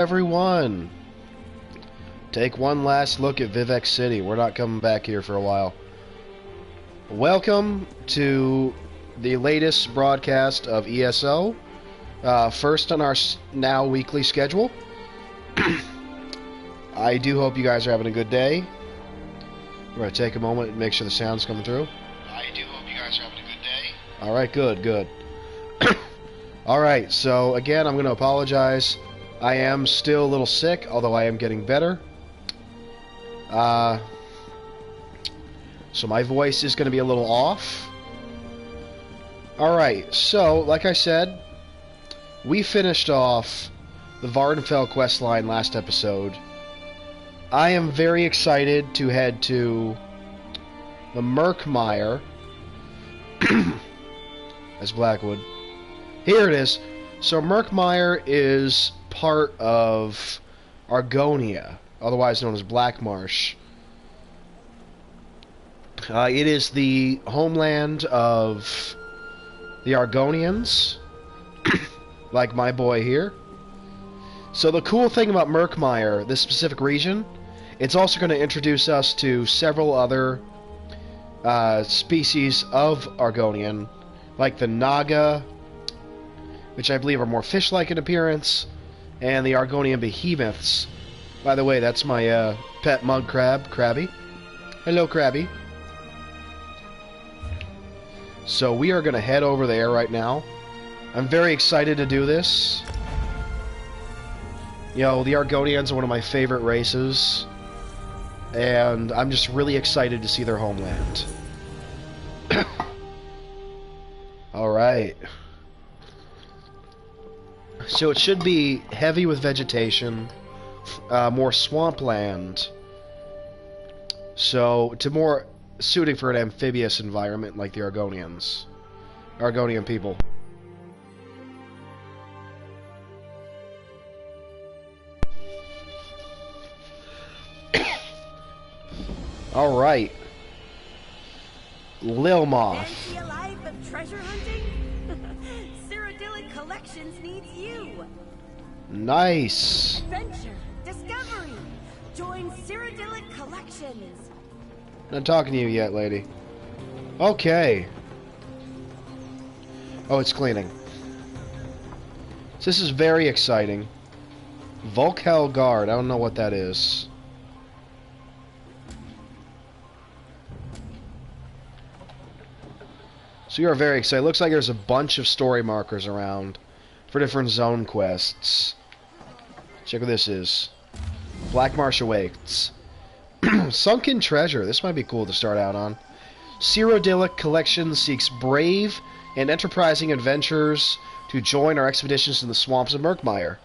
Everyone, take one last look at Vivek City. We're not coming back here for a while. Welcome to the latest broadcast of ESO. First on our now weekly schedule. I do hope you guys are having a good day. We're going to take a moment and make sure the sound's coming through. I do hope you guys are having a good day. Alright, good. Alright, so again, I'm going to apologize. I am still a little sick, although I am getting better. So my voice is going to be a little off. Alright, so, like I said, we finished off the Winterspelll questline last episode. I am very excited to head to the Murkmire as Blackwood. Here it is. So Murkmire is part of Argonia, otherwise known as Blackmarsh. It is the homeland of the Argonians, like my boy here. So the cool thing about Murkmire, this specific region, it's also going to introduce us to several other species of Argonian, like the Naga, which I believe are more fish-like in appearance, and the Argonian behemoths. By the way, that's my pet mud crab, Krabby. Hello, Krabby. So we are going to head over there right now. I'm very excited to do this. You know, the Argonians are one of my favorite races, and I'm just really excited to see their homeland. Alright. So it should be heavy with vegetation, more swampland. So, to more suiting for an amphibious environment like the Argonians. Argonian people. Alright. Lilmoth. Fancy a life of treasure hunting? Cyrodiilic Collections needs you. Nice. Adventure, discovery. Join Cyrodiilic Collections. Not talking to you yet, lady. Okay. Oh, it's cleaning. So this is very exciting. Volkel Guard. I don't know what that is. So you're very excited. Looks like there's a bunch of story markers around for different zone quests. Check what this is. Blackmarsh awaits. Sunken treasure. This might be cool to start out on. Cyrodiilic Collection seeks brave and enterprising adventurers to join our expeditions in the swamps of Murkmire.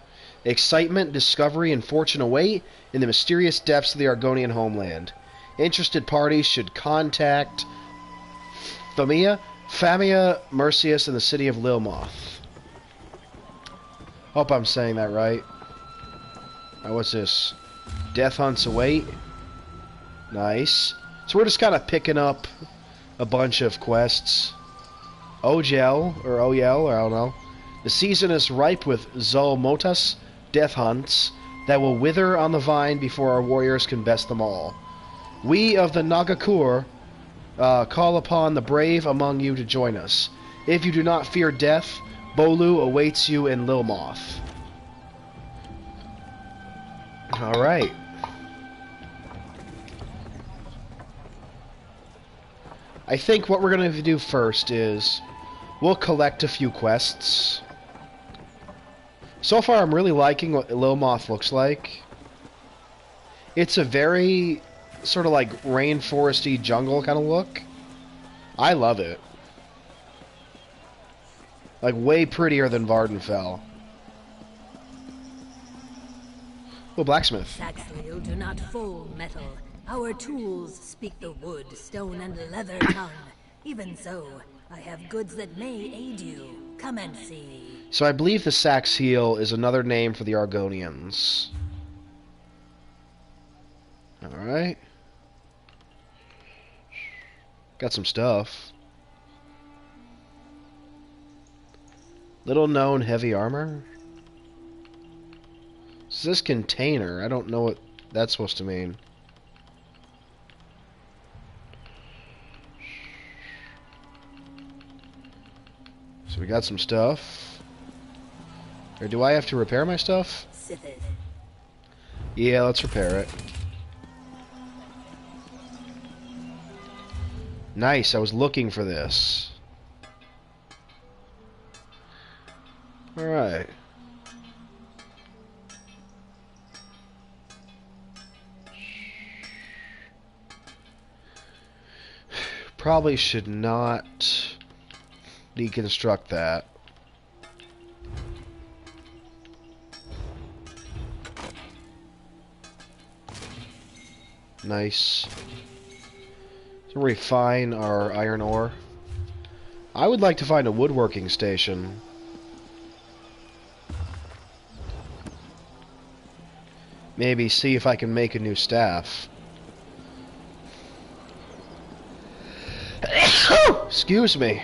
Excitement, discovery, and fortune await in the mysterious depths of the Argonian homeland. Interested parties should contact Famia Mercius in the city of Lilmoth. Hope I'm saying that right. What's this? Death hunts await. Nice. So we're just kind of picking up a bunch of quests. Ogel, or Oyel, or I don't know. The season is ripe with Zolmotas death hunts that will wither on the vine before our warriors can best them all. We of the Nagakur call upon the brave among you to join us. If you do not fear death, Bolu awaits you in Lilmoth. Alright. I think what we're going to do first is we'll collect a few quests. So far I'm really liking what Lilmoth looks like. It's a very sort of like rainforesty jungle kind of look. I love it. Like way prettier than Winterspelll. Oh, blacksmith. Saxwheel do not fold metal. Our tools speak the wood, stone, and leather tongue. Even so, I have goods that may aid you. Come and see. So I believe the Sax Heel is another name for the Argonians. Alright. Got some stuff. Little known heavy armor. Is this container? I don't know what that's supposed to mean. So we got some stuff. Or do I have to repair my stuff? Sitheth. Yeah, let's repair it. Nice, I was looking for this. Alright. Probably should not deconstruct that. Nice. To refine our iron ore. I would like to find a woodworking station. Maybe see if I can make a new staff. Excuse me.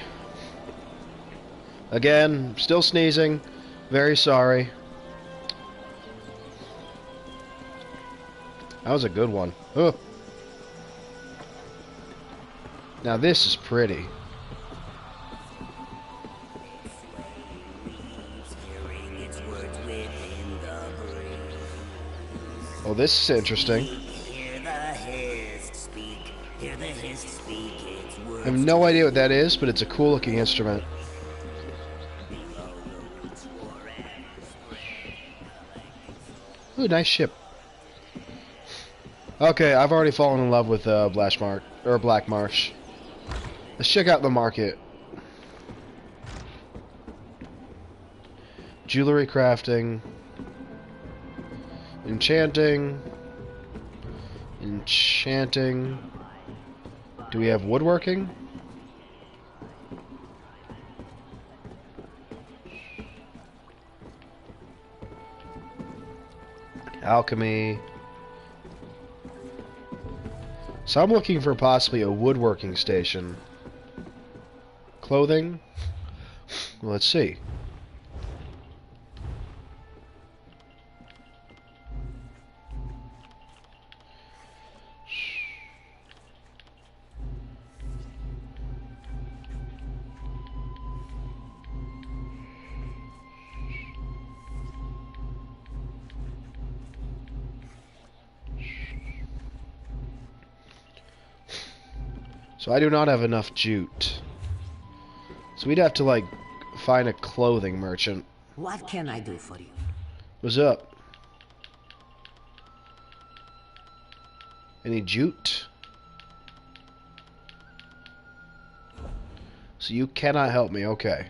Again, still sneezing. Very sorry. That was a good one. Ugh. Now this is pretty. Oh, this is interesting. I have no idea what that is, but it's a cool looking instrument. Ooh, nice ship. Okay, I've already fallen in love with Black Marsh. Let's check out the market. Jewelry crafting. Enchanting. Enchanting. Do we have woodworking? Alchemy. So I'm looking for possibly a woodworking station. Clothing? Well, let's see. So I do not have enough jute. So we'd have to, like, find a clothing merchant. What can I do for you? What's up? Any jute? So you cannot help me, okay.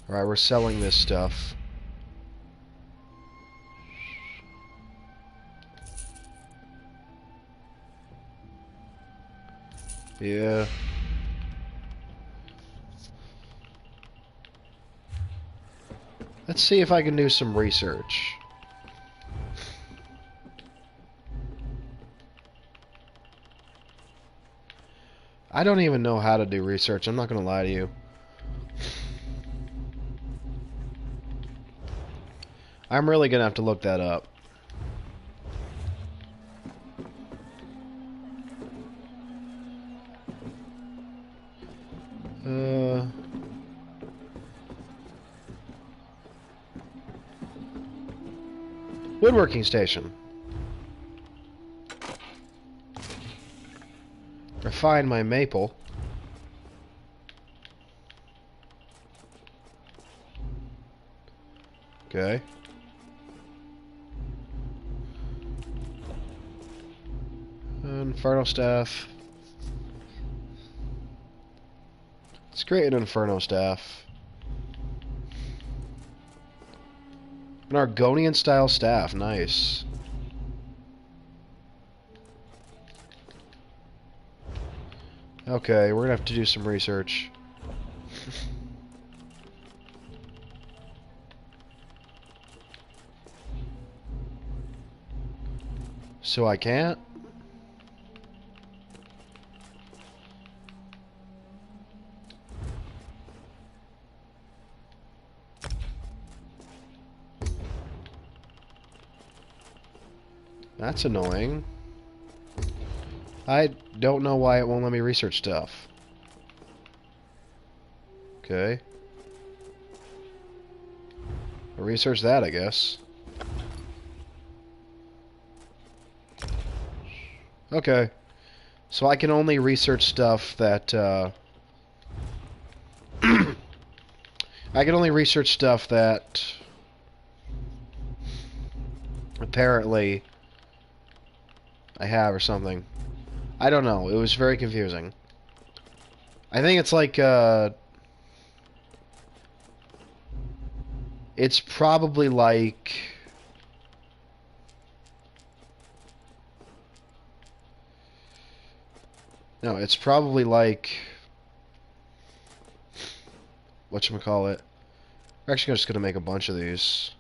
Alright, we're selling this stuff. Yeah. Let's see if I can do some research. I don't even know how to do research, I'm not gonna lie to you. I'm really gonna have to look that up. Woodworking station. Refine my maple. Okay. Inferno staff. Let's create an inferno staff. An Argonian style staff, nice. Okay, we're gonna have to do some research. So I can't? That's annoying. I don't know why it won't let me research stuff. Okay. I'll research that, I guess. Okay. So I can only research stuff that, I can only research stuff that apparently I have or something. I don't know. It was very confusing. I think it's like, it's probably like... No, it's probably like... Whatchamacallit? We're actually just gonna make a bunch of these.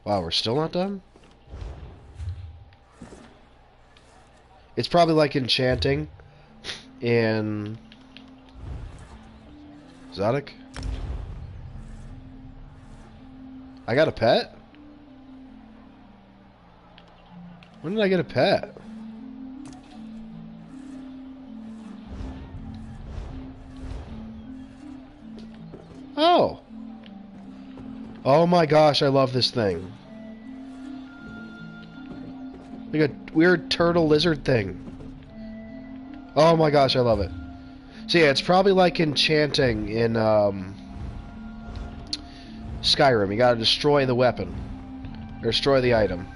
Wow, we're still not done? It's probably like enchanting in Exotic. I got a pet? When did I get a pet? Oh! Oh my gosh, I love this thing. Like a weird turtle lizard thing. Oh my gosh, I love it. So yeah, it's probably like enchanting in Skyrim. You gotta destroy the weapon. Or destroy the item.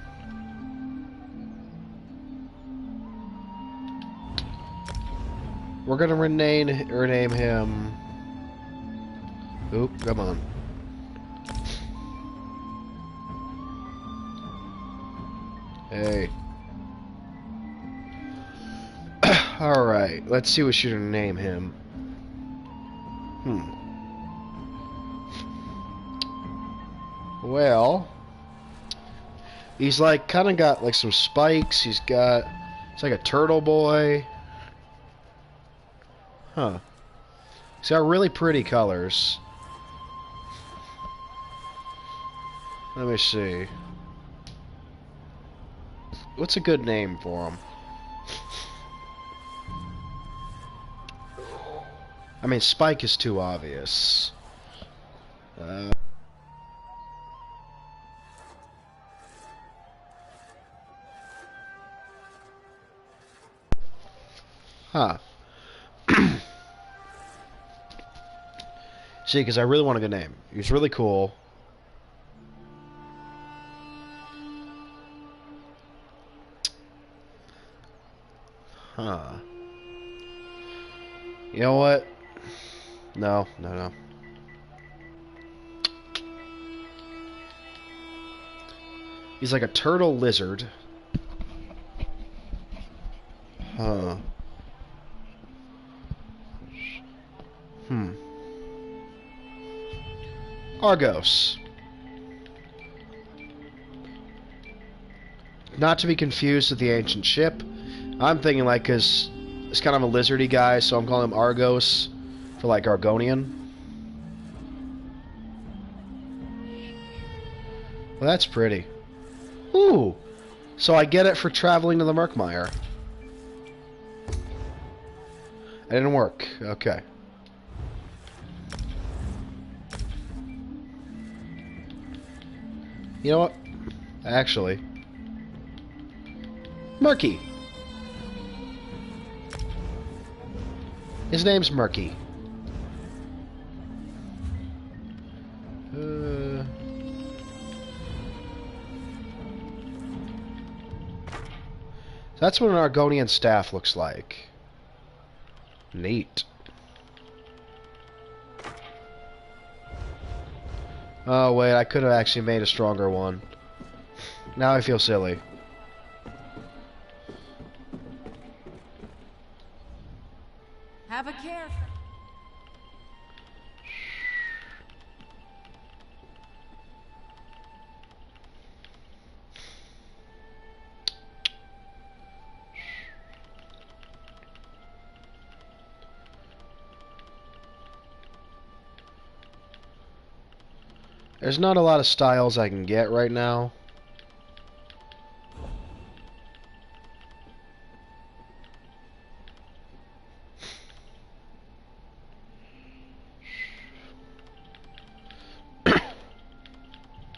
We're gonna rename him... Oop, come on. Hey. Alright, let's see what should name him. Well, he's like kinda got like some spikes, it's like a turtle boy. Huh. He's got really pretty colors. Let me see. What's a good name for him? I mean, Spike is too obvious. Huh. See, because I really want a good name. He's really cool. Huh. You know what? No. He's like a turtle lizard. Huh. Argos. Not to be confused with the ancient ship. I'm thinking like, cause it's kind of a lizardy guy, so I'm calling him Argos for like Argonian. Well, that's pretty. Ooh! So I get it for traveling to the Murkmire. It didn't work. Okay. You know what? Actually. Murky. His name's Murky. That's what an Argonian staff looks like. Neat. Oh wait, I could have actually made a stronger one. Now I feel silly. Have a care. There's not a lot of styles I can get right now.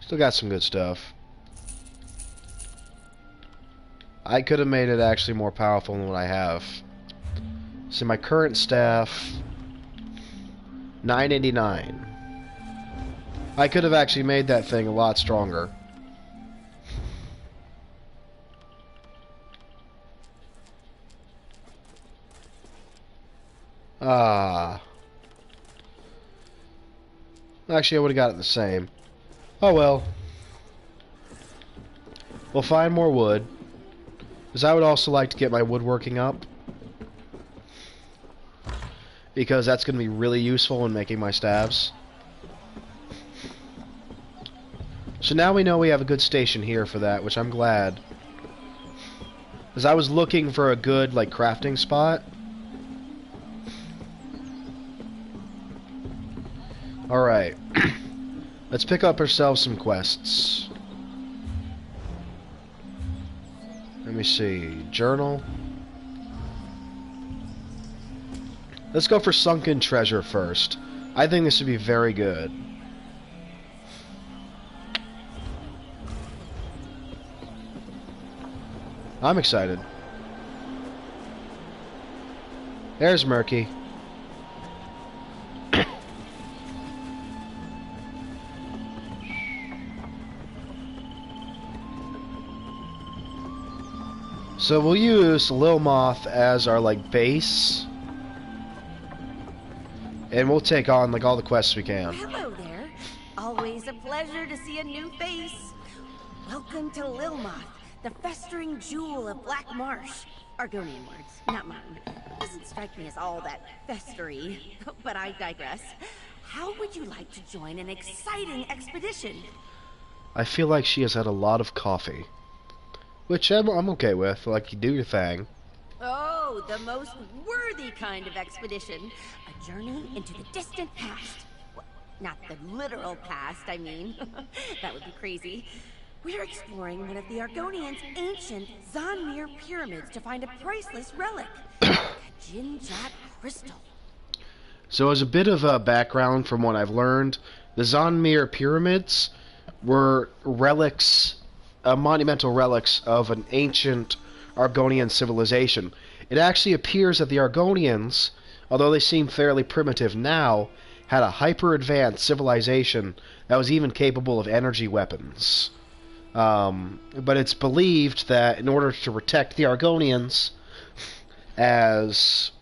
Still got some good stuff. I could have made it actually more powerful than what I have. See, my current staff, 989. I could have actually made that thing a lot stronger. Actually, I would have got it the same. Oh well. We'll find more wood. Because I would also like to get my woodworking up. Because that's going to be really useful in making my staves. So now we know we have a good station here for that, which I'm glad. Because I was looking for a good, like, crafting spot. Alright. Let's pick up ourselves some quests. Let me see. Journal. Let's go for Sunken Treasure first. I think this would be very good. I'm excited. There's Murky. So we'll use Lil Moth as our, like, base. And we'll take on, like, all the quests we can. Hello there. Always a pleasure to see a new face. Welcome to Lil Moth, the festering jewel of Black Marsh. Argonian words, not mine. Doesn't strike me as all that festery, but I digress. How would you like to join an exciting expedition? I feel like she has had a lot of coffee. Which I'm okay with, like, you do your thing. Oh, the most worthy kind of expedition. A journey into the distant past. Well, not the literal past, I mean. That would be crazy. We're exploring one of the Argonians' ancient Zanmir pyramids to find a priceless relic. A Jinjat crystal. So as a bit of a background from what I've learned, the Zanmir pyramids were relics, monumental relics of an ancient Argonian civilization. It actually appears that the Argonians, although they seem fairly primitive now, had a hyper-advanced civilization that was even capable of energy weapons. But it's believed that in order to protect the Argonians, as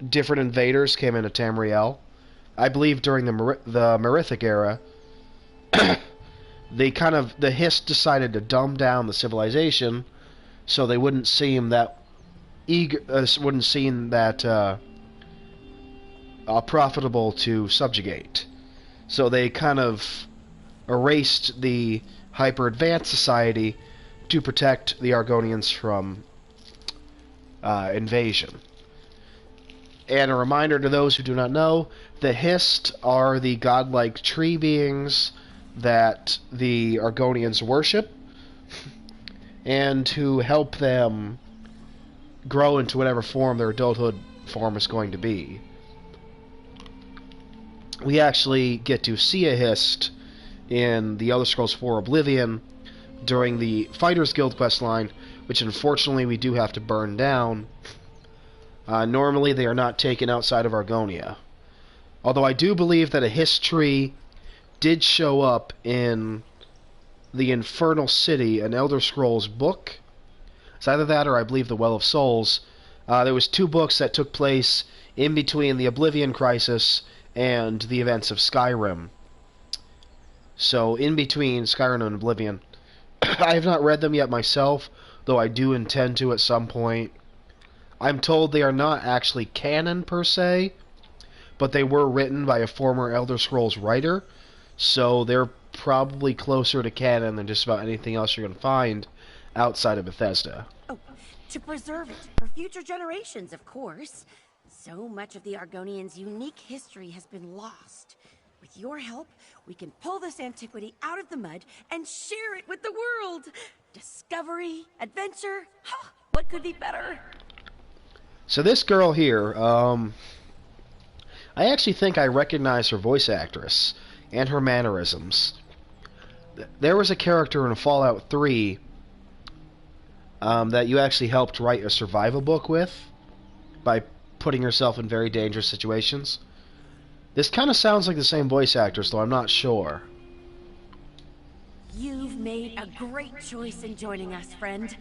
different invaders came into Tamriel, I believe during the Merithic era, the Hiss decided to dumb down the civilization so they wouldn't seem that profitable to subjugate. So they kind of erased the hyper-advanced society to protect the Argonians from invasion. And a reminder to those who do not know, the Hist are the godlike tree beings that the Argonians worship, and who help them grow into whatever form their adulthood form is going to be. We actually get to see a Hist in the Elder Scrolls IV Oblivion during the Fighters Guild questline, which unfortunately we do have to burn down. Normally they are not taken outside of Argonia. Although I do believe that a Hist tree did show up in the Infernal City, an Elder Scrolls book. It's either that or I believe the Well of Souls. There was two books that took place in between the Oblivion Crisis and the events of Skyrim. So, in between Skyrim and Oblivion. I have not read them yet myself, though I do intend to at some point. I'm told they are not actually canon per se, but they were written by a former Elder Scrolls writer, so they're probably closer to canon than just about anything else you're going to find outside of Bethesda. Oh, to preserve it for future generations, of course. So much of the Argonians' unique history has been lost. With your help, we can pull this antiquity out of the mud and share it with the world. Discovery, adventure, what could be better? So this girl here, I actually think I recognize her voice actress and her mannerisms. There was a character in Fallout 3 that you actually helped write a survival book with by putting yourself in very dangerous situations. This kind of sounds like the same voice actress, though I'm not sure. You've made a great choice in joining us, friend.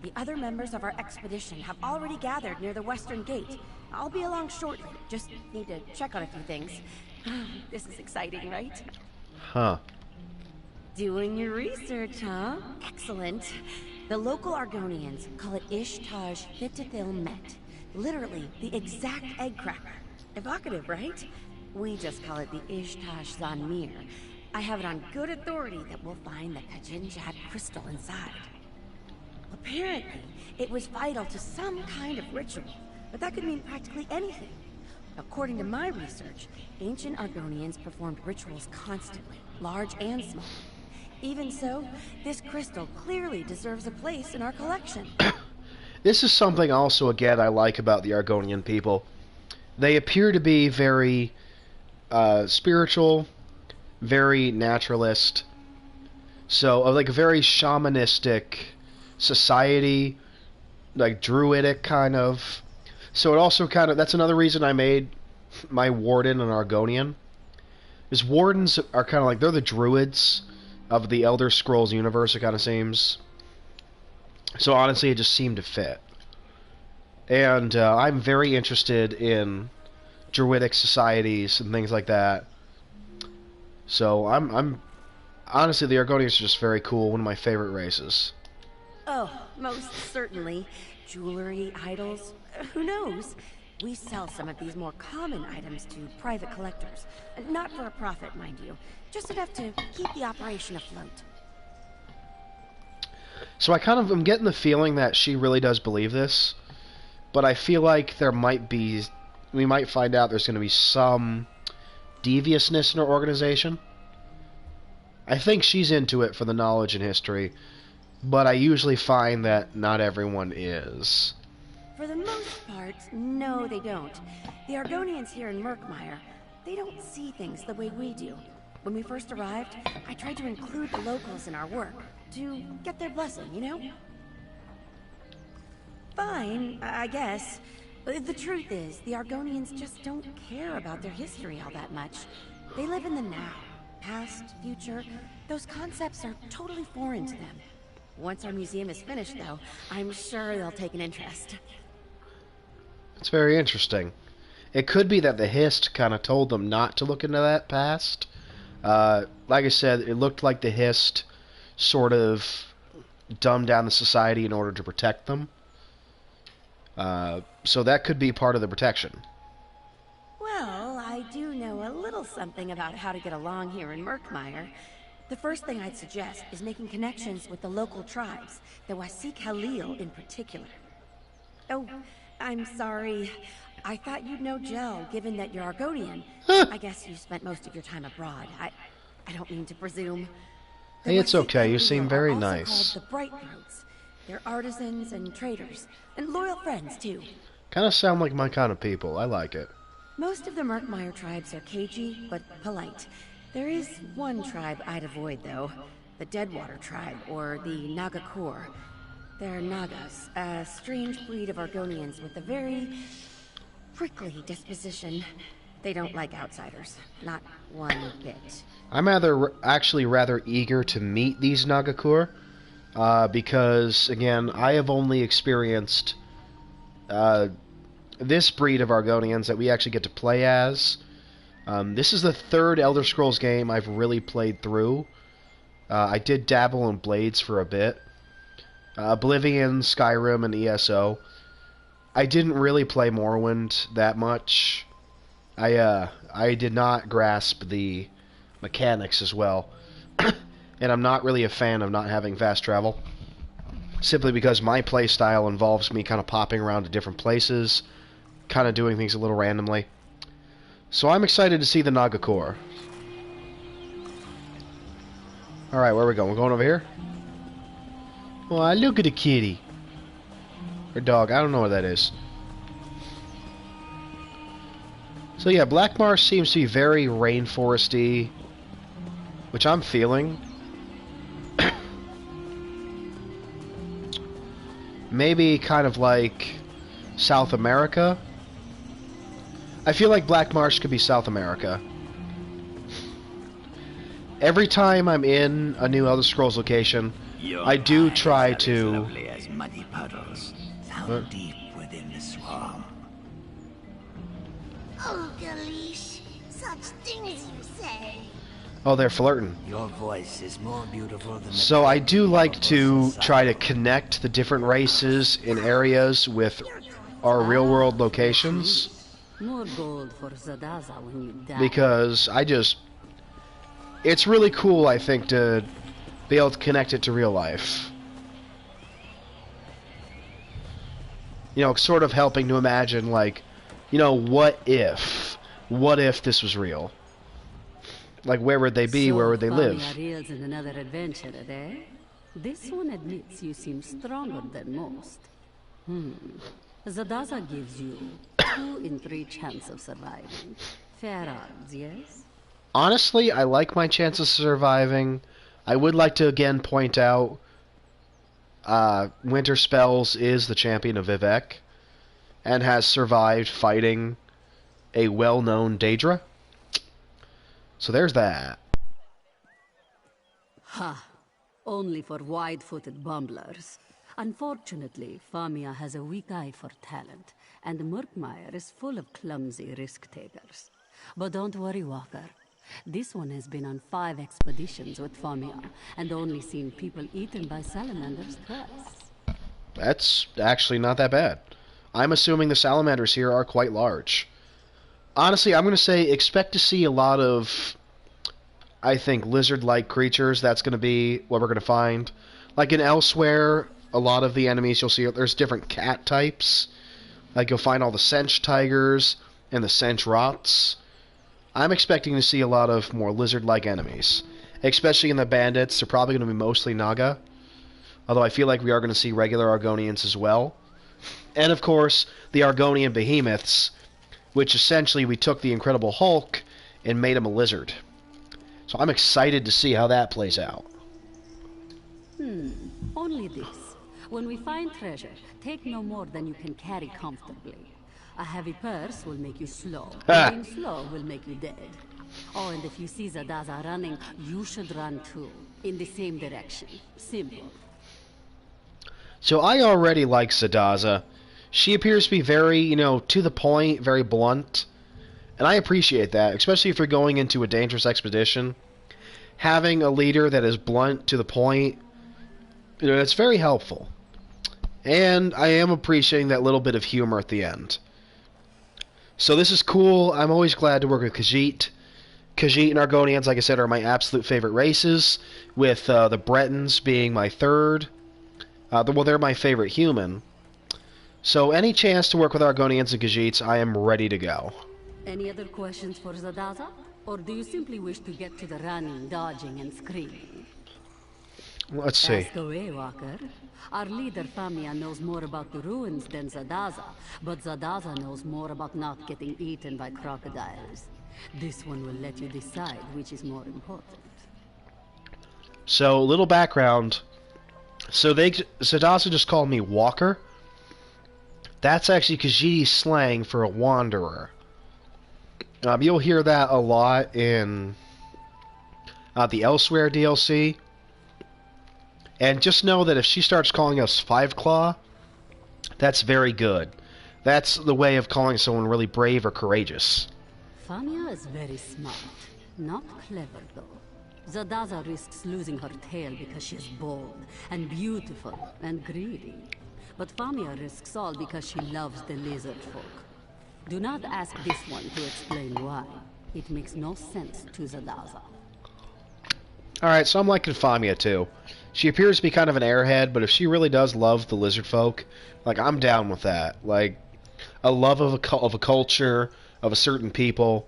The other members of our expedition have already gathered near the western gate. I'll be along shortly. Just need to check on a few things. This is exciting, right? Huh. Doing your research, huh? Excellent. The local Argonians call it Ishtaj Thithil Met. Literally, the exact egg cracker. Evocative, right? We just call it the Ishtaj Zanmir. I have it on good authority that we'll find the Kajinjad crystal inside. Apparently, it was vital to some kind of ritual, but that could mean practically anything. According to my research, ancient Argonians performed rituals constantly, large and small. Even so, this crystal clearly deserves a place in our collection. This is something also, again, I like about the Argonian people. They appear to be very spiritual, very naturalist, so like a very shamanistic society, like druidic kind of. So it also kind of, that's another reason I made my Warden an Argonian. Is Wardens are kind of like, they're the druids of the Elder Scrolls universe, it kind of seems. So honestly, it just seemed to fit. And I'm very interested in druidic societies and things like that. So I'm honestly, the Argonians are just very cool. One of my favorite races. Oh, most certainly. Jewelry, idols, who knows? We sell some of these more common items to private collectors. Not for a profit, mind you. Just enough to keep the operation afloat. So I kind of am getting the feeling that she really does believe this. But I feel like there might be... we might find out there's going to be some deviousness in her organization. I think she's into it for the knowledge and history. But I usually find that not everyone is. For the most part, no, they don't. The Argonians here in Murkmire, they don't see things the way we do. When we first arrived, I tried to include the locals in our work, to get their blessing, you know? Fine, I guess. But the truth is, the Argonians just don't care about their history all that much. They live in the now. Past, future, those concepts are totally foreign to them. Once our museum is finished, though, I'm sure they'll take an interest. It's very interesting. It could be that the Hist kind of told them not to look into that past. Like I said, it looked like the Hist sort of dumbed down the society in order to protect them. So that could be part of the protection. Well, I do know a little something about how to get along here in Murkmire. The first thing I'd suggest is making connections with the local tribes, the Wasik Halil in particular. Oh, I'm sorry. I thought you'd know Jell, given that you're Argonian. I guess you spent most of your time abroad. I don't mean to presume. The Hey, it's Wasik okay. You Halil seem are very also nice. called the Bright Throats. They're artisans and traders, and loyal friends, too. Kind of sound like my kind of people. I like it. Most of the Murkmire tribes are cagey, but polite. There is one tribe I'd avoid, though. The Deadwater tribe, or the Nagakor. They're Nagas, a strange breed of Argonians with a very prickly disposition. They don't like outsiders. Not one bit. I'm actually rather eager to meet these Nagakur, because, again, I have only experienced this breed of Argonians that we actually get to play as. This is the third Elder Scrolls game I've really played through. I did dabble in Blades for a bit. Oblivion, Skyrim, and ESO. I didn't really play Morrowind that much. I did not grasp the mechanics as well. And I'm not really a fan of not having fast travel. Simply because my playstyle involves me kind of popping around to different places, kind of doing things a little randomly. So I'm excited to see the Nagakor. Alright, where are we going? We're going over here? Oh, look at the kitty. Or dog, I don't know what that is. So yeah, Black Marsh seems to be very rainforesty, which I'm feeling. Maybe kind of like South America. I feel like Black Marsh could be South America. Every time I'm in a new Elder Scrolls location, I do try to... Lovely as muddy puddles, found deep within the swamp. Oh, Galish, such things you say. Oh, they're flirting. Your voice is more beautiful than So I do like to try to connect the different races in areas with our real-world locations. More gold for Zadaza when you die. Because it's really cool, I think, to be able to connect it to real life. You know, sort of helping to imagine, like, you know, what if this was real? Like, where would they be? Where would they live? Reels in another adventure, eh? This one admits you seem stronger than most. Zadaza gives you 2 in 3 chance of surviving. Fair odds, yes? Honestly, I like my chances of surviving. I would like to again point out Winterspells is the champion of Vivec and has survived fighting a well-known Daedra. So there's that. Ha! Only for wide-footed bumblers. Unfortunately, Famia has a weak eye for talent, and Murkmire is full of clumsy risk-takers. But don't worry, Walker. This one has been on 5 expeditions with Famia, and only seen people eaten by salamanders twice. That's actually not that bad. I'm assuming the salamanders here are quite large. Honestly, I'm going to say expect to see a lot of, I think, lizard-like creatures. That's going to be what we're going to find. Like in Elsewhere, a lot of the enemies you'll see, there's different cat types. Like you'll find all the Sench tigers and the Sench rots. I'm expecting to see a lot of more lizard-like enemies. Especially in the bandits, they're probably going to be mostly Naga. Although I feel like we are going to see regular Argonians as well. And of course, the Argonian behemoths, which essentially we took the Incredible Hulk and made him a lizard. So I'm excited to see how that plays out. Only this. When we find treasure, take no more than you can carry comfortably. A heavy purse will make you slow. Being slow will make you dead. Oh, and if you see Zadaza running, you should run too. In the same direction. Simple. So I already like Zadaza. She appears to be very, to the point, very blunt. And I appreciate that, especially if you're going into a dangerous expedition. Having a leader that is blunt, to the point, it's very helpful. And I am appreciating that little bit of humor at the end. So this is cool. I'm always glad to work with Khajiit. Khajiit and Argonians, like I said, are my absolute favorite races, with the Bretons being my third. Well, they're my favorite human. So any chance to work with Argonians and Khajiits, I am ready to go. Any other questions for Zadaza? Or do you simply wish to get to the running, dodging, and screaming? Let's see. Ask away, Walker. Our leader, Famia, knows more about the ruins than Zadaza, but Zadaza knows more about not getting eaten by crocodiles. This one will let you decide which is more important. So, little background. So Zadaza just called me Walker. That's actually Khajiit slang for a wanderer. You'll hear that a lot in the Elsewhere DLC. And just know that if she starts calling us Five Claw, that's very good. That's the way of calling someone really brave or courageous. Famia is very smart. Not clever, though. Zadaza risks losing her tail because she's bold, and beautiful, and greedy. but Famia risks all because she loves the lizard folk. Do not ask this one to explain why. It makes no sense to Zadaza. Alright, so I'm liking Famia too. She appears to be kind of an airhead, but if she really does love the lizard folk, like, I'm down with that. Like, a love of a culture, of a certain people.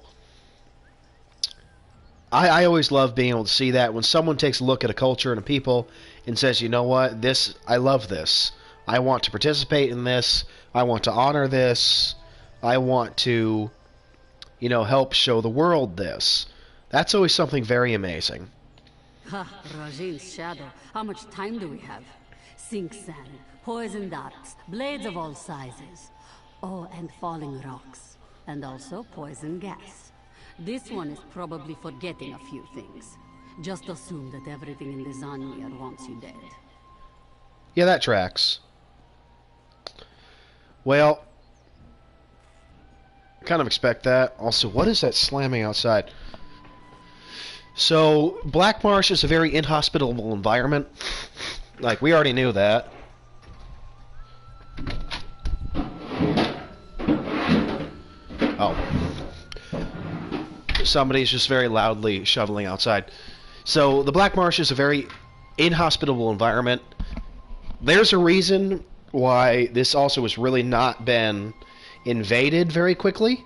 I always love being able to see that when someone takes a look at a culture and a people and says, you know what, I love this. I want to participate in this. I want to honor this. I want to, help show the world this. That's always something very amazing. Ha, Rajin's shadow. How much time do we have? Sink sand, poison darts, blades of all sizes. Oh, and falling rocks. And also poison gas. This one is probably forgetting a few things. Just assume that everything in the Zanmir wants you dead. Yeah, that tracks. Well, kind of expect that. Also, what is that slamming outside? So, Black Marsh is a very inhospitable environment. Like, we already knew that. Oh. Somebody's just very loudly shoveling outside. So, the Black Marsh is a very inhospitable environment. There's a reason why this also has really not been invaded very quickly.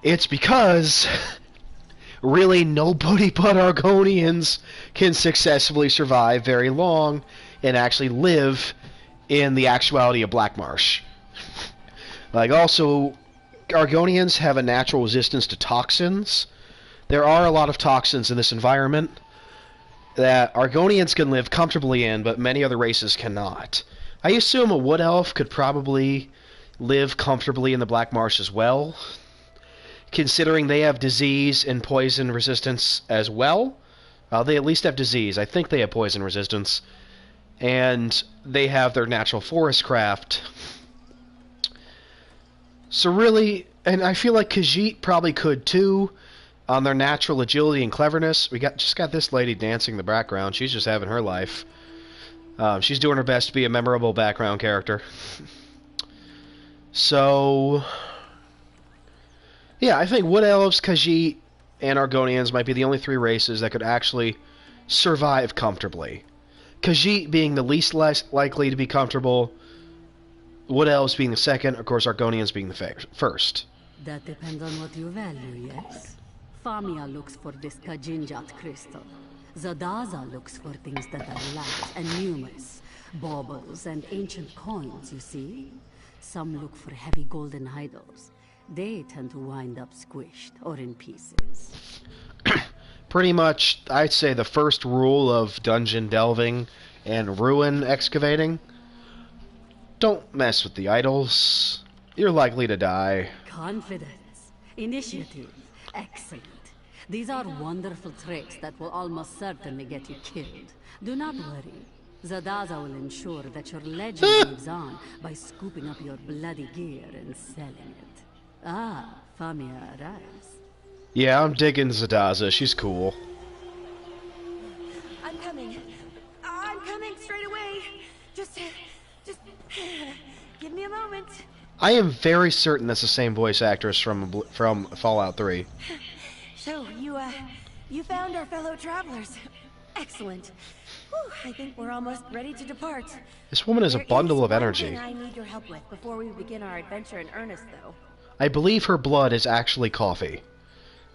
It's because really nobody but Argonians can successfully survive very long and actually live in the actuality of Black Marsh. Like, also, Argonians have a natural resistance to toxins. There are a lot of toxins in this environment that Argonians can live comfortably in, but many other races cannot. I assume a Wood Elf could probably live comfortably in the Black Marsh as well, considering they have disease and poison resistance as well. They at least have disease. I think they have poison resistance. And they have their natural forest craft. So really, and I feel like Khajiit probably could too, on their natural agility and cleverness. We just got this lady dancing in the background. She's just having her life. She's doing her best to be a memorable background character. So, yeah, I think Wood Elves, Khajiit, and Argonians might be the only three races that could actually survive comfortably. Khajiit being the least likely to be comfortable, Wood Elves being the second, of course Argonians being the first. That depends on what you value, yes? Famia looks for this Kajinjat crystal. Zadaza looks for things that are light and numerous. Baubles and ancient coins, you see? Some look for heavy golden idols. They tend to wind up squished or in pieces. Pretty much, I'd say the first rule of dungeon delving and ruin excavating: don't mess with the idols. You're likely to die. Confidence. Initiative. Excellent. These are wonderful traits that will almost certainly get you killed. Do not worry. Zadaza will ensure that your legend lives on by scooping up your bloody gear and selling it. Ah, Famia arrives. Yeah, I'm digging Zadaza. She's cool. I'm coming. I'm coming straight away. Just give me a moment. I am very certain that's the same voice actress from Fallout 3. So, you found our fellow travelers. Excellent. Whew, I think we're almost ready to depart. This woman is a bundle of energy. There is one thing I need your help with before we begin our adventure in earnest, though. I believe her blood is actually coffee.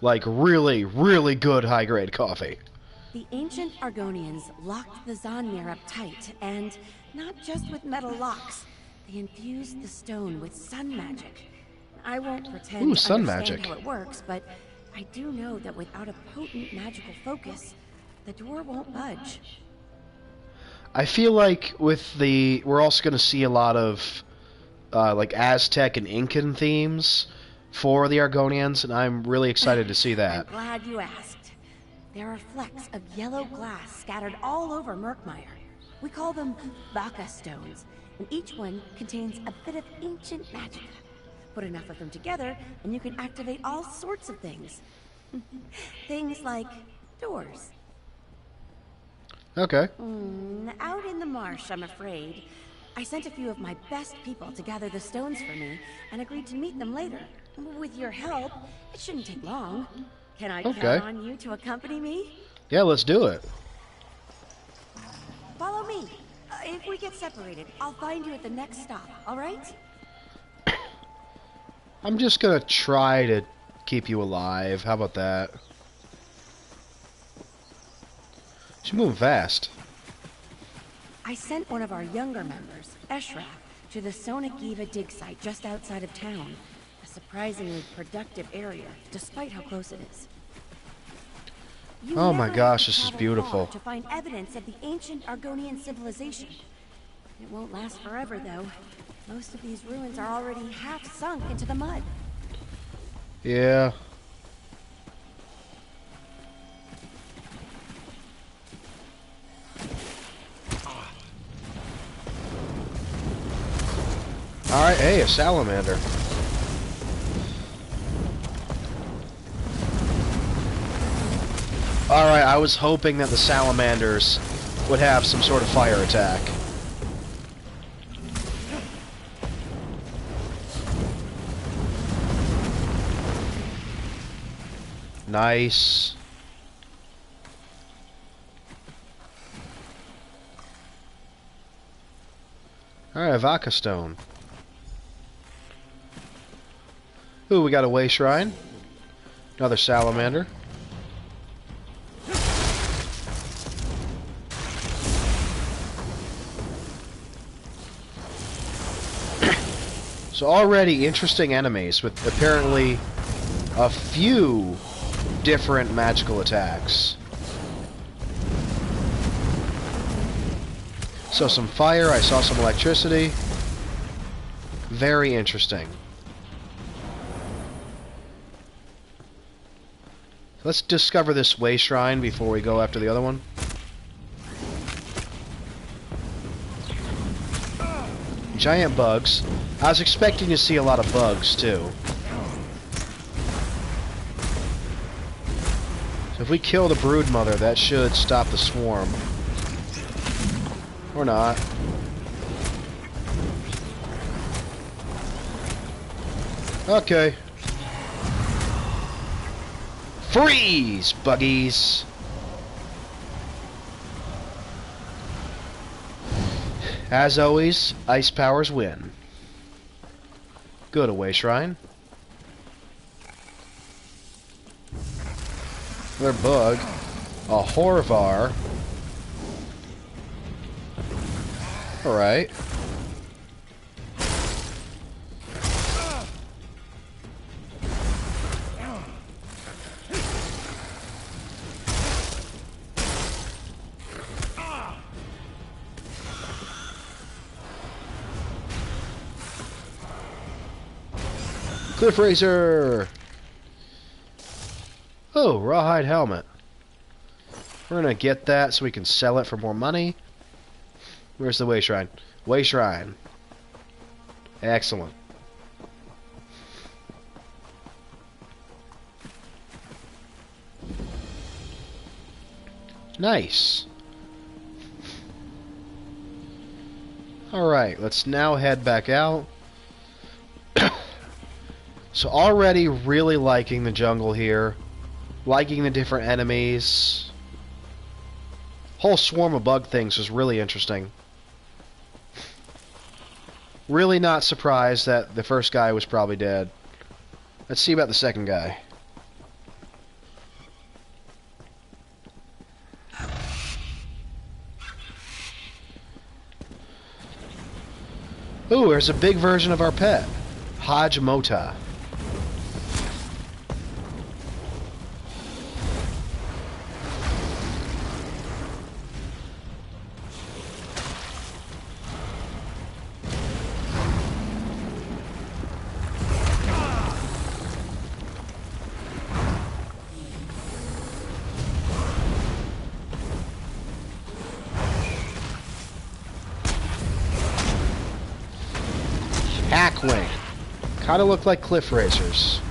Like, really, really good high-grade coffee. The ancient Argonians locked the Zanmir up tight, and not just with metal locks. They infused the stone with sun magic. I won't pretend to understand how it works, but I do know that without a potent magical focus, the door won't budge. I feel like we're also going to see a lot of like Aztec and Incan themes for the Argonians, and I'm really excited to see that. I'm glad you asked. There are flecks of yellow glass scattered all over Murkmire. We call them Baka stones, and each one contains a bit of ancient magic. Put enough of them together, and you can activate all sorts of things. Things like doors. Okay. Out in the marsh, I'm afraid. I sent a few of my best people to gather the stones for me, and agreed to meet them later. With your help, it shouldn't take long. Can I count on you to accompany me? Yeah, let's do it. Follow me. If we get separated, I'll find you at the next stop, alright? I'm just gonna try to keep you alive. How about that? She's moving fast. I sent one of our younger members, Eshraf, to the Sonic-Eva dig site just outside of town. A surprisingly productive area, despite how close it is. You Oh my never gosh, have to this is travel beautiful. far to find evidence of the ancient Argonian civilization. It won't last forever, though. Most of these ruins are already half sunk into the mud. Yeah. Alright, hey, a salamander. Alright, I was hoping that the salamanders would have some sort of fire attack. Nice. Alright, Vaka Stone. Ooh, we got a way shrine. Another salamander. So already interesting enemies with apparently a few different magical attacks. So some fire, I saw some electricity. Very interesting. Let's discover this way shrine before we go after the other one. Giant bugs. I was expecting to see a lot of bugs too. So if we kill the broodmother, that should stop the swarm. Or not. Okay. Freeze, buggies! As always, ice powers win. Good away shrine. Another bug. A Horvar. Alright. Cliff Razor! Oh, rawhide helmet. We're gonna get that so we can sell it for more money. Where's the way shrine? Way shrine. Excellent. Nice. Alright, let's now head back out. So already really liking the jungle here. Liking the different enemies. Whole swarm of bug things is really interesting. Really not surprised that the first guy was probably dead. Let's see about the second guy. Ooh, there's a big version of our pet. Hajmota. Hackwing. Kind of look like cliff racers.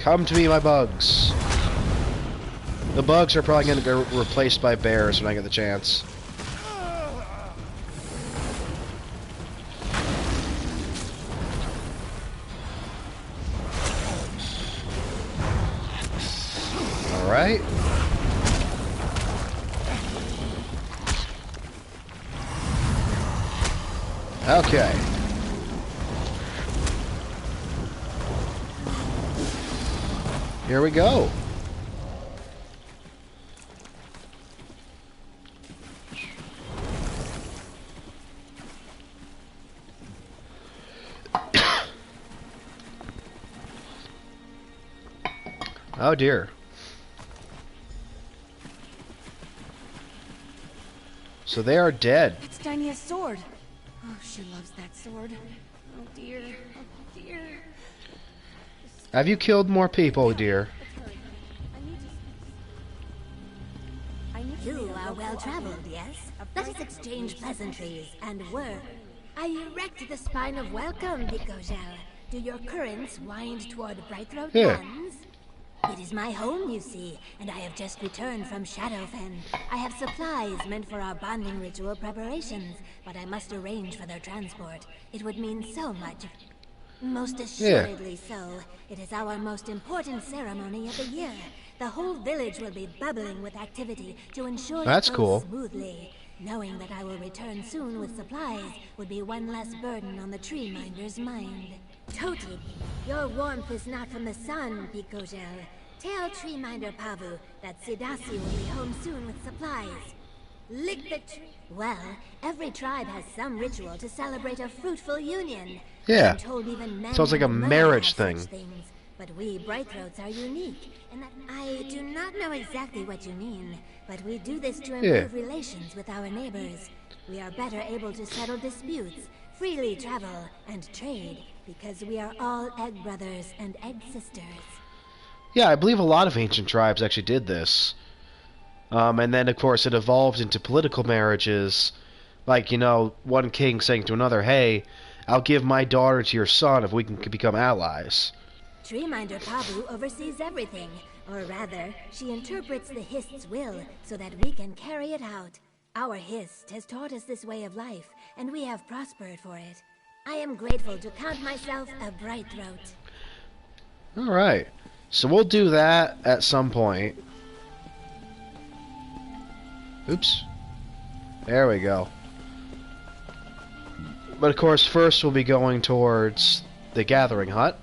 Come to me, my bugs. The bugs are probably going to get replaced by bears when I get the chance. Alright. Okay. Here we go. Oh dear. So they are dead. It's Dynia's sword. Oh, she loves that sword. Oh dear. Oh dear. Have you killed more people, dear? You are well traveled, yes? Let us exchange pleasantries and word. I erect the spine of welcome, Bicogel. Do your currents wind toward Brightthroat Yeah. lands? It is my home, you see, and I have just returned from Shadowfen. I have supplies meant for our bonding ritual preparations, but I must arrange for their transport. It would mean so much. Most assuredly so. It is our most important ceremony of the year. The whole village will be bubbling with activity to ensure That's it goes cool. smoothly. Knowing that I will return soon with supplies would be one less burden on the tree minder's mind. Totally. Your warmth is not from the sun, Bicogel. Tell tree minder Pavu that Sidasi will be home soon with supplies. Lick the tree. Well, every tribe has some ritual to celebrate a fruitful union. Yeah. I'm told even men Sounds like a and women marriage have such thing. things. But we Brightthroats are unique, and that I do not know exactly what you mean, but we do this to improve relations with our neighbors. We are better able to settle disputes, freely travel, and trade, because we are all egg brothers and egg sisters. Yeah, I believe a lot of ancient tribes actually did this. And then, of course, it evolved into political marriages. Like, you know, one king saying to another, hey, I'll give my daughter to your son if we can become allies. Treeminder Pavu oversees everything, or rather, she interprets the Hist's will so that we can carry it out. Our Hist has taught us this way of life, and we have prospered for it. I am grateful to count myself a Brightthroat. Alright. So we'll do that at some point. Oops. There we go. But of course, first we'll be going towards the Gathering Hut.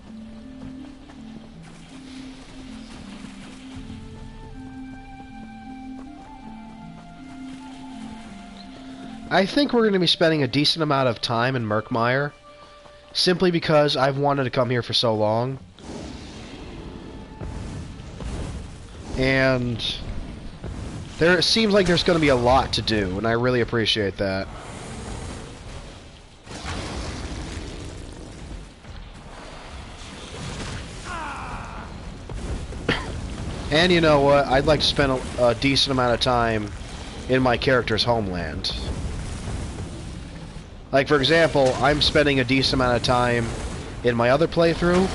I think we're going to be spending a decent amount of time in Murkmire, simply because I've wanted to come here for so long. And it seems like there's going to be a lot to do, and I really appreciate that. And you know what? I'd like to spend a decent amount of time in my character's homeland. Like, for example, I'm spending a decent amount of time in my other playthrough,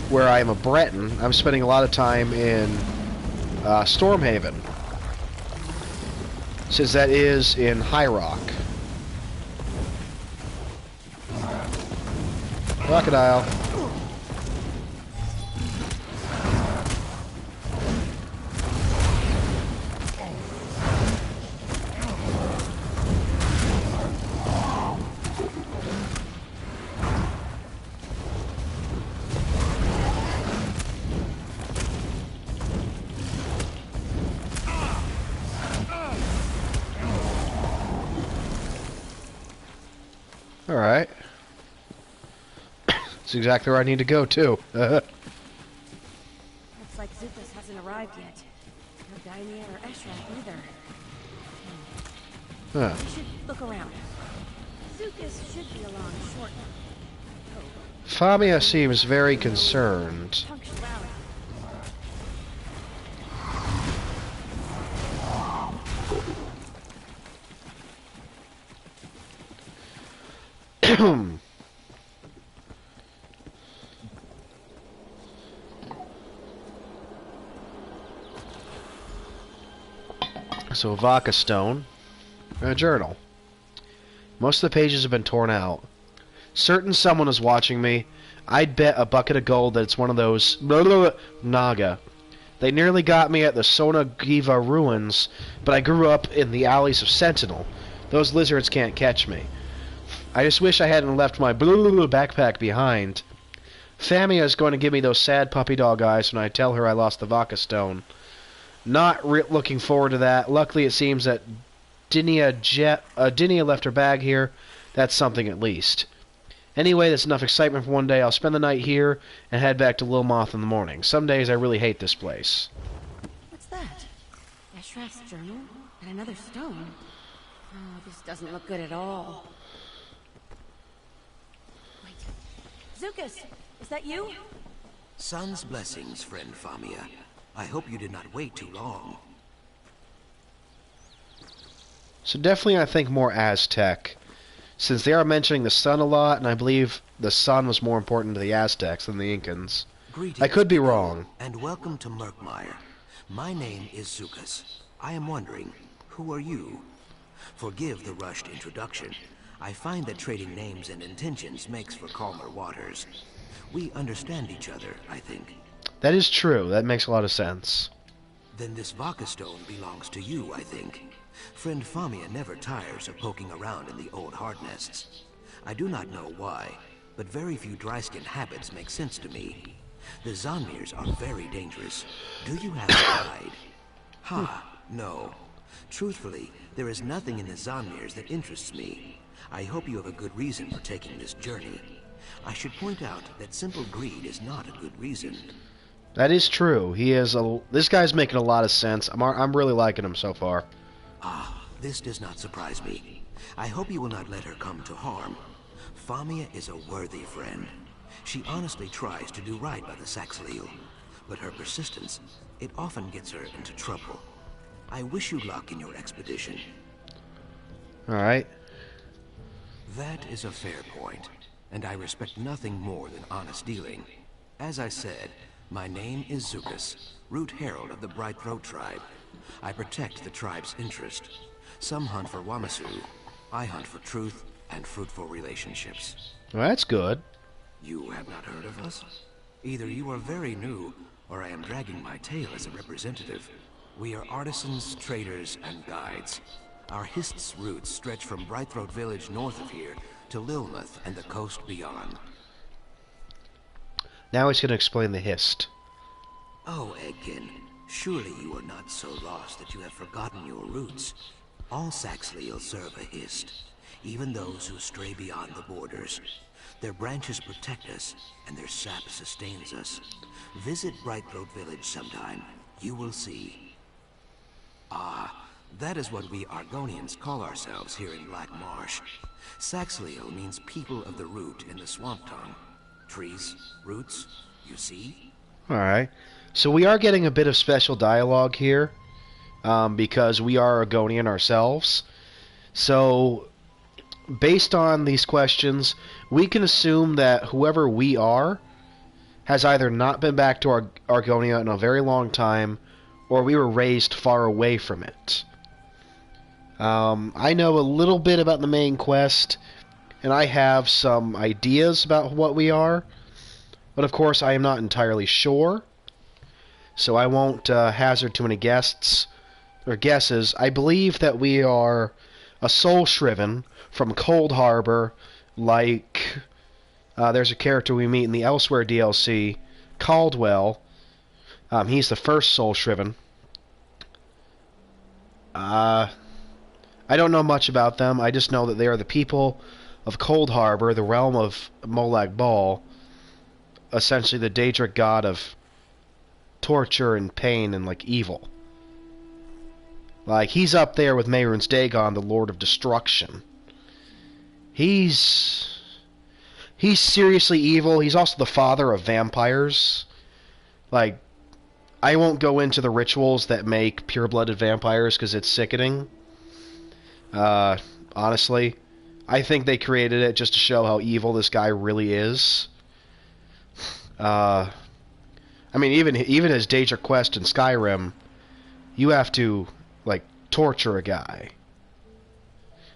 where I am a Breton. I'm spending a lot of time in Stormhaven, since that is in High Rock. Crocodile. Alright. That's exactly where I need to go, too. Looks like Zuthus hasn't arrived yet. No Dynia or Eshraf either. Huh. We should look around. Zuthus should be along shortly. Famia seems very concerned. Punctuality. So, Vaka Stone. And a journal. Most of the pages have been torn out. Certain someone is watching me. I'd bet a bucket of gold that it's one of those Naga. They nearly got me at the Sonagiva ruins, but I grew up in the alleys of Sentinel. Those lizards can't catch me. I just wish I hadn't left my backpack behind. Famia is going to give me those sad puppy dog eyes when I tell her I lost the Vaka Stone. Not looking forward to that. Luckily, it seems that Dinia left her bag here. That's something at least. Anyway, that's enough excitement for one day. I'll spend the night here and head back to Lil Moth in the morning. Some days I really hate this place. What's that? Ashraf's journal? And another stone? Oh, this doesn't look good at all. Wait. Zukas, is that you? Sun's blessings, friend Famia. I hope you did not wait too long. So definitely I think more Aztec. Since they are mentioning the sun a lot, and I believe the sun was more important to the Aztecs than the Incans. Greetings, I could be wrong. and welcome to Murkmire. My name is Zukas. I am wondering, who are you? Forgive the rushed introduction. I find that trading names and intentions makes for calmer waters. We understand each other, I think. That is true. That makes a lot of sense. Then this Vaka stone belongs to you, I think. Friend Famia never tires of poking around in the old hard nests. I do not know why, but very few dry-skin habits make sense to me. The Zonmirs are very dangerous. Do you have a guide? Ha, no. Truthfully, there is nothing in the Zonmirs that interests me. I hope you have a good reason for taking this journey. I should point out that simple greed is not a good reason. That is true. This guy's making a lot of sense. I'm really liking him so far. Ah, this does not surprise me. I hope you will not let her come to harm. Famia is a worthy friend. She honestly tries to do right by the Saxhleel, but her persistence, it often gets her into trouble. I wish you luck in your expedition. Alright. That is a fair point, and I respect nothing more than honest dealing. As I said, my name is Zukas, Root Herald of the Bright Throat tribe. I protect the tribe's interest. Some hunt for Wamasu. I hunt for truth and fruitful relationships. Well, that's good. You have not heard of us? Either you are very new, or I am dragging my tail as a representative. We are artisans, traders, and guides. Our Hist's roots stretch from Brightthroat village north of here to Lilmuth and the coast beyond. Now he's going to explain the Hist. Oh, Eggkin, surely you are not so lost that you have forgotten your roots. All Saxhleel serve a Hist, even those who stray beyond the borders. Their branches protect us, and their sap sustains us. Visit Brightthroat village sometime. You will see. Ah, that is what we Argonians call ourselves here in Black Marsh. Saxhleel means people of the root in the swamp tongue. Trees, roots, you see? Alright. So we are getting a bit of special dialogue here, because we are Argonian ourselves. So, based on these questions, we can assume that whoever we are has either not been back to Argonia in a very long time, or we were raised far away from it. I know a little bit about the main quest, and I have some ideas about what we are, but of course I am not entirely sure, so I won't hazard too many guesses. I believe that we are a soul shriven from Cold Harbor, like there's a character we meet in the Elsewhere DLC, Caldwell. He's the first soul shriven. I don't know much about them. I just know that they are the people of Cold Harbor, the realm of Molag Bal, essentially the Daedric god of torture and pain and, like, evil. Like, he's up there with Mehrunes Dagon, the Lord of Destruction. He's seriously evil. He's also the father of vampires. Like, I won't go into the rituals that make pure-blooded vampires because it's sickening. Honestly, I think they created it just to show how evil this guy really is. I mean, even his Daedric quest in Skyrim, you have to, like, torture a guy.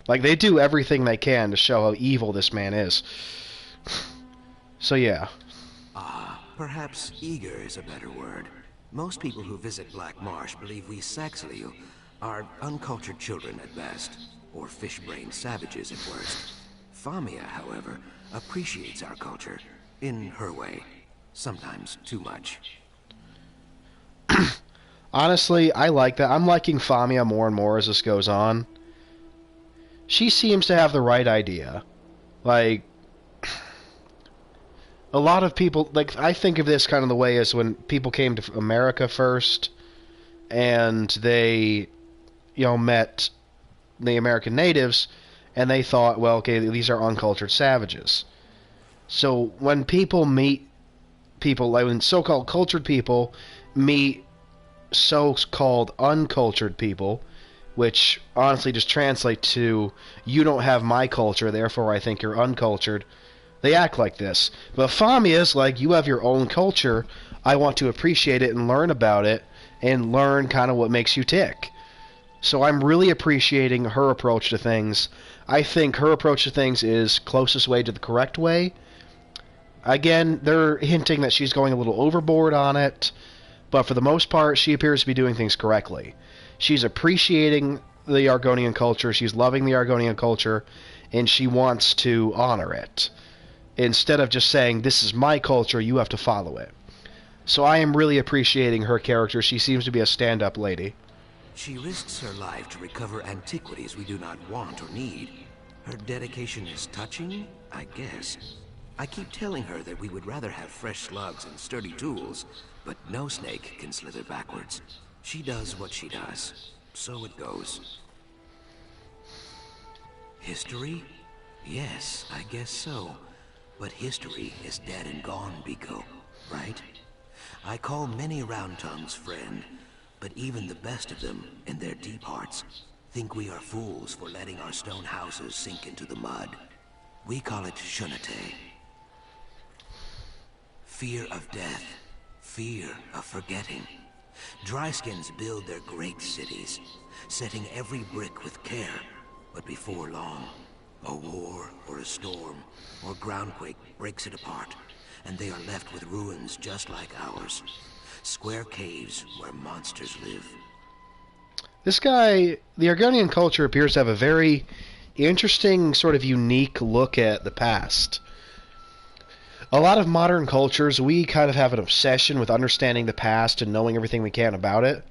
Like, they do everything they can to show how evil this man is. So, yeah. Perhaps eager is a better word. Most people who visit Black Marsh believe we Saxhleel are uncultured children at best, or fish-brained savages at worst. Famia, however, appreciates our culture, in her way. Sometimes too much. Honestly, I like that. I'm liking Famia more and more as this goes on. She seems to have the right idea. Like, a lot of people, like, I think of this kind of the way as when people came to America first, and they, met the American natives, and they thought, well, okay, these are uncultured savages. So when people meet people, like when so-called cultured people meet so-called uncultured people, which honestly just translate to, you don't have my culture, therefore I think you're uncultured, they act like this. But Famia is like, you have your own culture, I want to appreciate it and learn about it, and learn kind of what makes you tick. So I'm really appreciating her approach to things. I think her approach to things is closest way to the correct way. Again, they're hinting that she's going a little overboard on it, but for the most part, she appears to be doing things correctly. She's appreciating the Argonian culture, she's loving the Argonian culture, and she wants to honor it. Instead of just saying, this is my culture, you have to follow it. So I am really appreciating her character. She seems to be a stand-up lady. She risks her life to recover antiquities we do not want or need. Her dedication is touching, I guess. I keep telling her that we would rather have fresh slugs and sturdy tools, but no snake can slither backwards. She does what she does. So it goes. History? Yes, I guess so. But history is dead and gone, Biko, right? I call many round tongues friend, but even the best of them, in their deep hearts, think we are fools for letting our stone houses sink into the mud. We call it Shunate. Fear of death. Fear of forgetting. Dryskins build their great cities, setting every brick with care, but before long, a war or a storm or groundquake breaks it apart, and they are left with ruins just like ours. Square caves where monsters live. This guy, the Argonian culture appears to have a very interesting, sort of unique look at the past. A lot of modern cultures, we kind of have an obsession with understanding the past and knowing everything we can about it.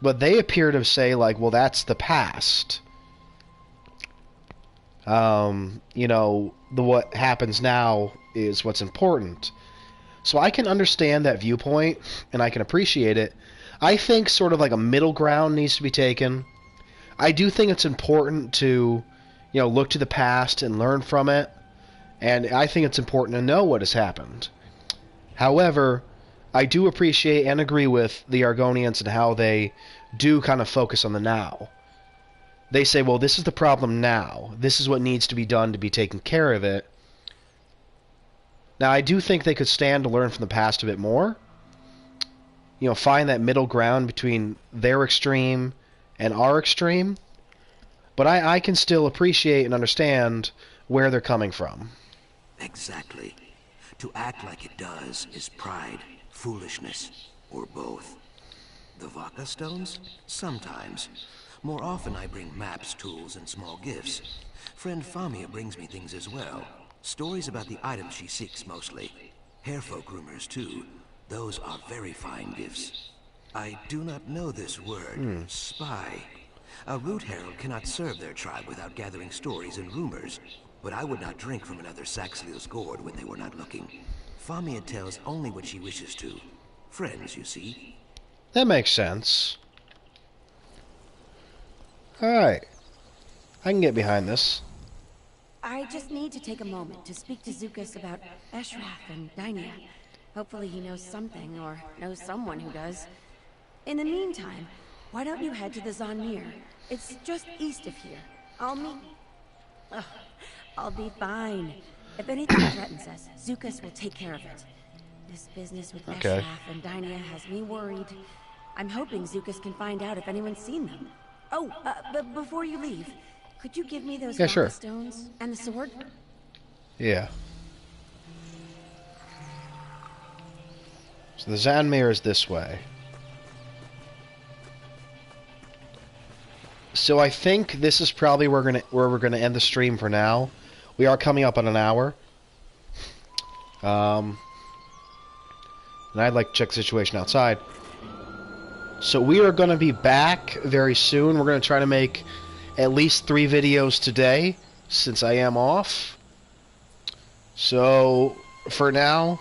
But they appear to say, like, well, that's the past. What happens now is what's important. So I can understand that viewpoint, and I can appreciate it. I think sort of like a middle ground needs to be taken. I do think it's important to, look to the past and learn from it. And I think it's important to know what has happened. However, I do appreciate and agree with the Argonians and how they do kind of focus on the now. They say, well, this is the problem now. This is what needs to be done to be taken care of it. Now, I do think they could stand to learn from the past a bit more. Find that middle ground between their extreme and our extreme. But I can still appreciate and understand where they're coming from. Exactly. To act like it does is pride, foolishness, or both. The Vaka stones? Sometimes. More often I bring maps, tools, and small gifts. Friend Famia brings me things as well. Stories about the items she seeks mostly. Hairfolk rumors too. Those are very fine gifts. I do not know this word, spy. A root herald cannot serve their tribe without gathering stories and rumors. But I would not drink from another Saxhleel's gourd when they were not looking. Famia tells only what she wishes to. Friends, you see. That makes sense. Alright. I can get behind this. I just need to take a moment to speak to Zukas about Eshraf and Dynia. Hopefully he knows something, or knows someone who does. In the meantime, why don't you head to the Zanmir? It's just east of here. I'll meet... Ugh, I'll be fine. If anything threatens us, Zukas will take care of it. This business with Eshraf and Dynia has me worried. I'm hoping Zukas can find out if anyone's seen them. Oh, but before you leave, could you give me those sure. stones and the sword? Yeah. So the Zanmir is this way. So I think this is probably where we're gonna end the stream for now. We are coming up on an hour. And I'd like to check the situation outside. So we are going to be back very soon. We're going to try to make at least 3 videos today, since I am off. So, for now,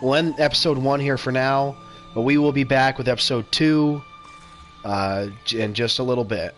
we'll end episode 1 here for now, but we will be back with episode 2 in just a little bit.